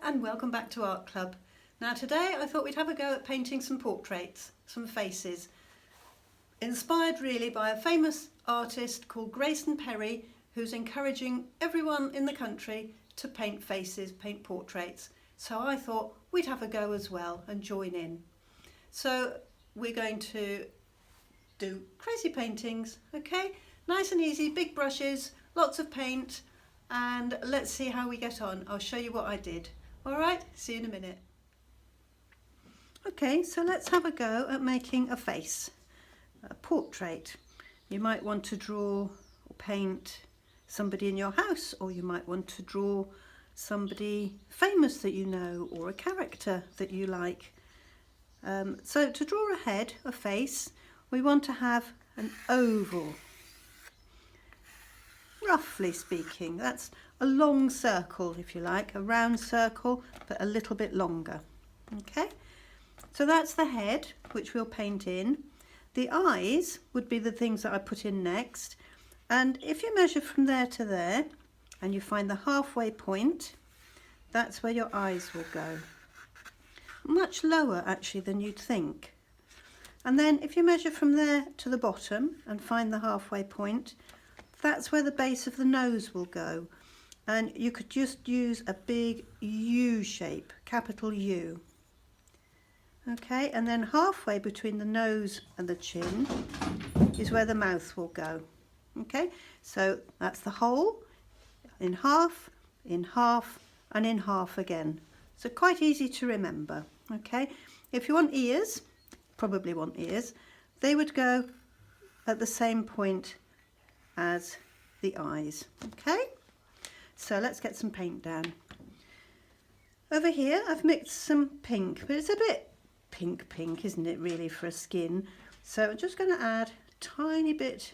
and welcome back to Art Club. Now today I thought we'd have a go at painting some portraits, some faces, inspired really by a famous artist called Grayson Perry, who's encouraging everyone in the country to paint faces, paint portraits. So I thought we'd have a go as well and join in. So we're going to do crazy paintings, okay? Nice and easy, big brushes, lots of paint, and let's see how we get on. I'll show you what I did. All right, see you in a minute. Okay, so let's have a go at making a face, a portrait. You might want to draw or paint somebody in your house, or you might want to draw somebody famous that you know, or a character that you like. So to draw a head, a face, we want to have an oval. Roughly speaking, that's a long circle, if you like, a round circle, but a little bit longer. Okay, so that's the head, which we'll paint in. The eyes would be the things that I put in next. And if you measure from there to there, and you find the halfway point, that's where your eyes will go. Much lower, actually, than you'd think. And then if you measure from there to the bottom and find the halfway point, that's where the base of the nose will go. And you could just use a big U shape, capital U. Okay, and then halfway between the nose and the chin is where the mouth will go. Okay, so that's the whole, in half, and in half again. So quite easy to remember. Okay, if you want ears, probably want ears, they would go at the same point as the eyes. Okay, so let's get some paint down. Over here I've mixed some pink, but it's a bit pink, isn't it, really, for a skin? So I'm just going to add a tiny bit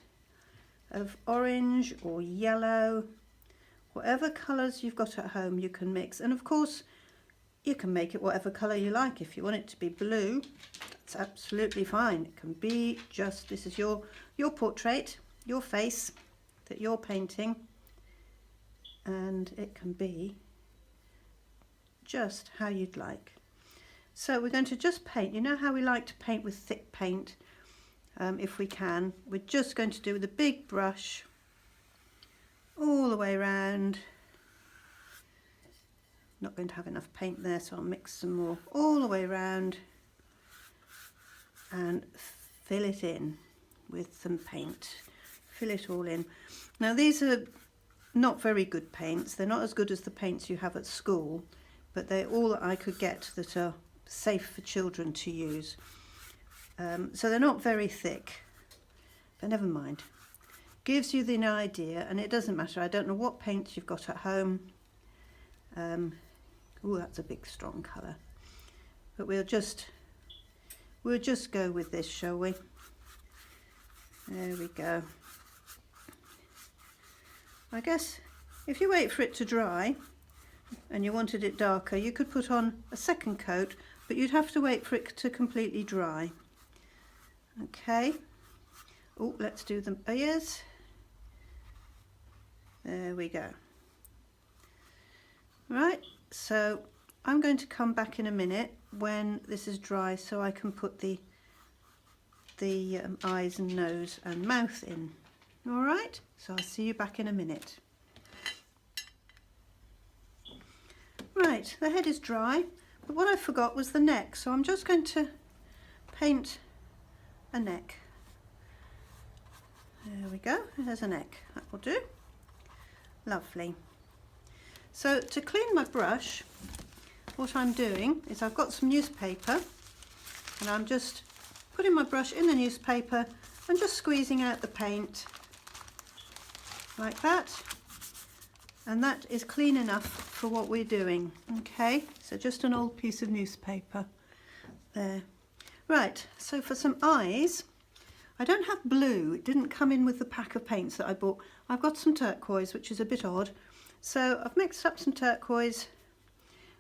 of orange or yellow, whatever colours you've got at home you can mix. And of course you can make it whatever colour you like. If you want it to be blue, that's absolutely fine. It can be just, this is your portrait, your face that you're painting, and it can be just how you'd like. So we're going to just paint. You know how we like to paint with thick paint, if we can. We're just going to do with a big brush all the way around. Not going to have enough paint there, so I'll mix some more all the way around and fill it in with some paint. Fill it all in. Now these are not very good paints. They're not as good as the paints you have at school, but they're all that I could get that are safe for children to use. So they're not very thick, but never mind. Gives you the idea, and it doesn't matter. I don't know what paints you've got at home. Oh, that's a big strong colour. But we'll just go with this, shall we? There we go. I guess if you wait for it to dry and you wanted it darker, you could put on a second coat, but you'd have to wait for it to completely dry. Okay. Oh, let's do the ears. There we go. Right, so I'm going to come back in a minute when this is dry so I can put the eyes and nose and mouth in. All right, so I'll see you back in a minute. Right, the head is dry, but what I forgot was the neck, so I'm just going to paint a neck. There we go, there's a neck, that will do. Lovely. So to clean my brush, what I'm doing is I've got some newspaper, and I'm just putting my brush in the newspaper and just squeezing out the paint like that, and that is clean enough for what we're doing. Okay, so just an old piece of newspaper there. Right, so for some eyes, I don't have blue. It didn't come in with the pack of paints that I bought. I've got some turquoise, which is a bit odd. So I've mixed up some turquoise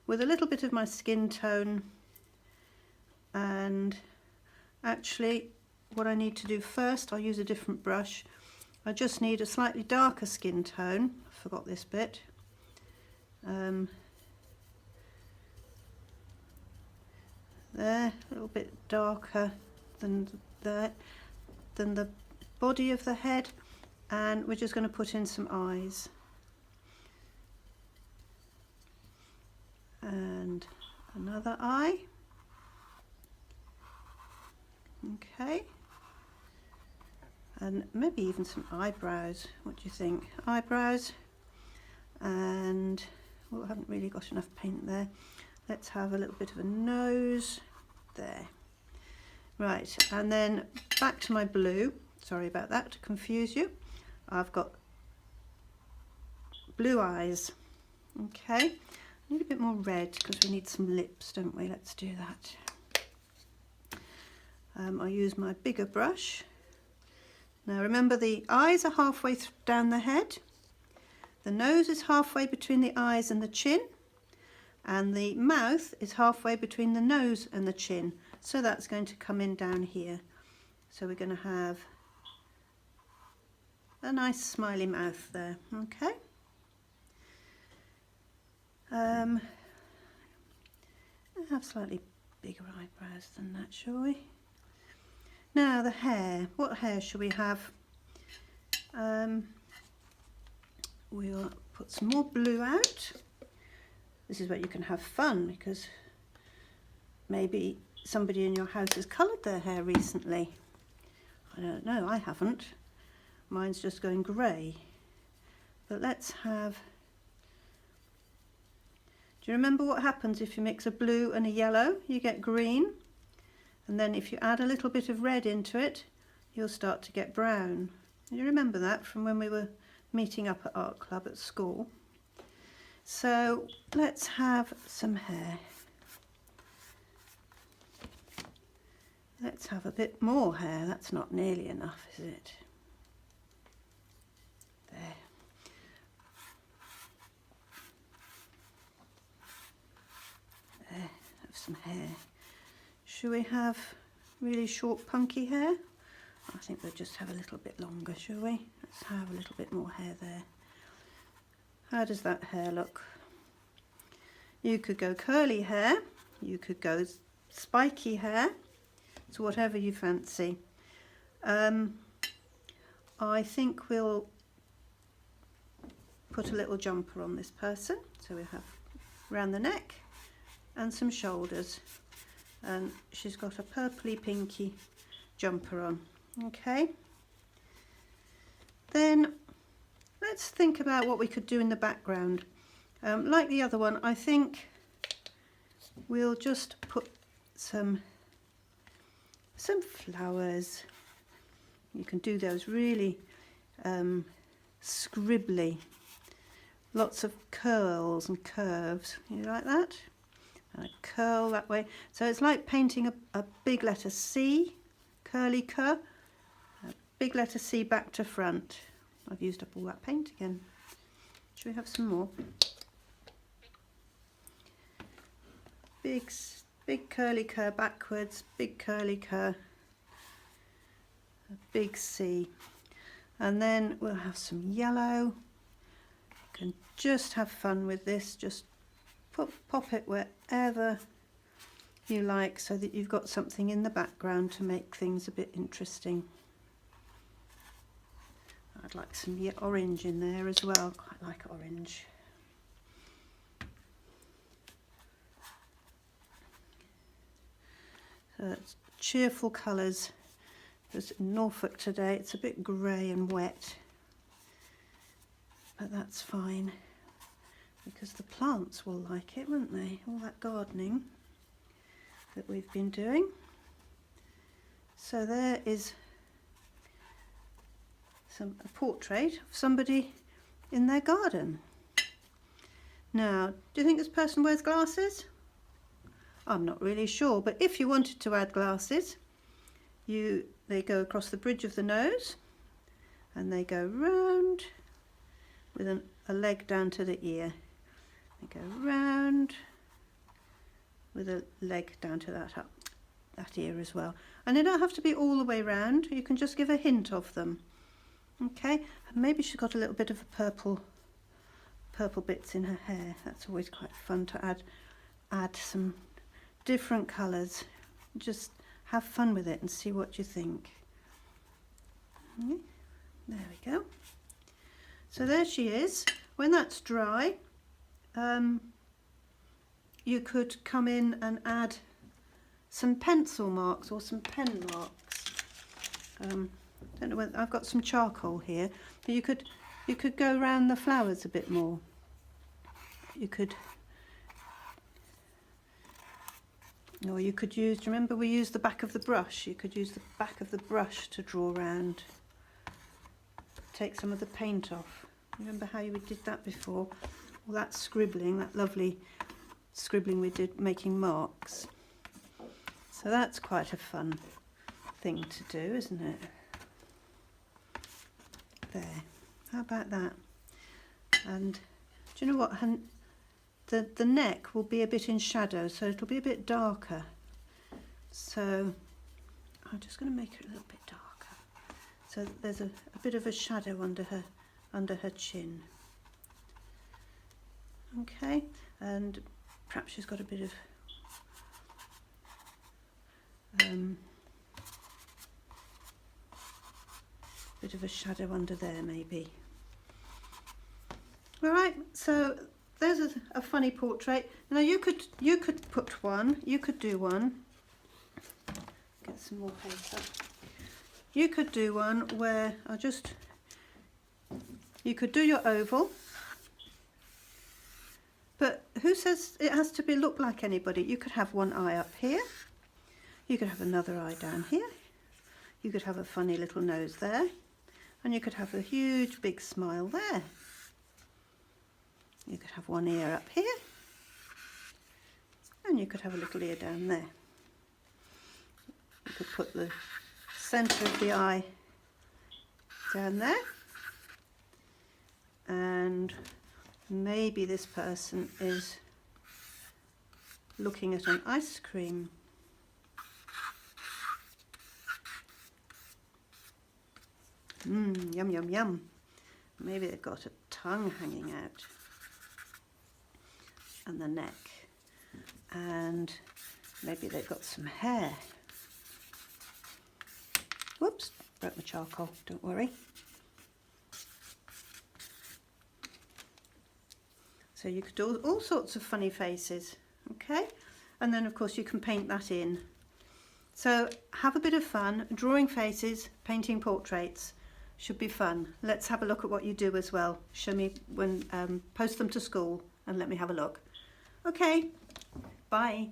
with a little bit of my skin tone, and actually what I need to do first, I'll use a different brush. I just need a slightly darker skin tone. I forgot this bit. there, a little bit darker than that, than the body of the head, and we're just going to put in some eyes. And another eye. Okay. And maybe even some eyebrows. What do you think? Eyebrows. And well, I haven't really got enough paint there. Let's have a little bit of a nose there. Right, and then back to my blue. Sorry about that, to confuse you. I've got blue eyes. Okay, I need a bit more red because we need some lips, don't we? Let's do that. I'll use my bigger brush. Now remember, the eyes are halfway down the head. The nose is halfway between the eyes and the chin. And the mouth is halfway between the nose and the chin. So that's going to come in down here. So we're going to have a nice smiley mouth there, okay? I'll have slightly bigger eyebrows than that, shall we? Now the hair, what hair shall we have? We'll put some more blue out. This is where you can have fun, because maybe somebody in your house has coloured their hair recently. I don't know, I haven't. Mine's just going grey. But let's have... Do you remember what happens if you mix a blue and a yellow? You get green. And then if you add a little bit of red into it, you'll start to get brown. You remember that from when we were meeting up at art club at school. So let's have some hair. Let's have a bit more hair. That's not nearly enough, is it? There. There, have some hair. Should we have really short punky hair? I think we'll just have a little bit longer, shall we? Let's have a little bit more hair there. How does that hair look? You could go curly hair, you could go spiky hair, so whatever you fancy. I think we'll put a little jumper on this person. So we have around the neck and some shoulders. And she's got a purpley pinky jumper on. Okay. Then let's think about what we could do in the background. Like the other one, I think we'll just put some flowers. You can do those really scribbly. Lots of curls and curves. You like that? And a curl that way. So it's like painting a big letter C, curly cur, a big letter C back to front. I've used up all that paint again. Should we have some more? Big curly cur backwards, big curly cur, a big C. And then we'll have some yellow. You can just have fun with this, just pop it wherever you like so that you've got something in the background to make things a bit interesting. I'd like some orange in there as well, quite like orange. So it's cheerful colours, because in Norfolk today it's a bit grey and wet, but that's fine because the plants will like it, won't they? All that gardening that we've been doing. So there is a portrait of somebody in their garden. Now, do you think this person wears glasses? I'm not really sure, but if you wanted to add glasses, they go across the bridge of the nose and they go round with a leg down to the ear. They go round with a leg down to that ear as well. And they don't have to be all the way round, you can just give a hint of them. Okay, and maybe she's got a little bit of a purple bits in her hair. That's always quite fun to add some different colours. Just have fun with it and see what you think. Okay. There we go. So there she is. When that's dry, you could come in and add some pencil marks or some pen marks. Don't know whether I've got some charcoal here, but you could go around the flowers a bit more. Or you could use, do you remember we used the back of the brush? You could use the back of the brush to draw around, take some of the paint off. Remember how you did that before? All that scribbling, that lovely scribbling we did making marks. So that's quite a fun thing to do, isn't it? There, how about that? And do you know what? The neck will be a bit in shadow, so it'll be a bit darker. So I'm just going to make it a little bit darker. So there's a bit of a shadow under her chin. Okay, and perhaps she's got a bit of a shadow under there maybe. All right, so there's a funny portrait. Now you could put one, you could do one. Get some more paper. You could do one where you could do your oval, but who says it has to look like anybody? You could have one eye up here. You could have another eye down here. You could have a funny little nose there, and you could have a huge big smile there. You could have one ear up here, and you could have a little ear down there. You could put the centre of the eye down there, and maybe this person is looking at an ice cream. Yum, yum, yum. Maybe they've got a tongue hanging out, and the neck, and maybe they've got some hair. Whoops, broke my charcoal, don't worry. So you could do all sorts of funny faces, okay? And then of course you can paint that in. So have a bit of fun, drawing faces, painting portraits. Should be fun. Let's have a look at what you do as well. Show me when, post them to school and let me have a look. Okay, bye.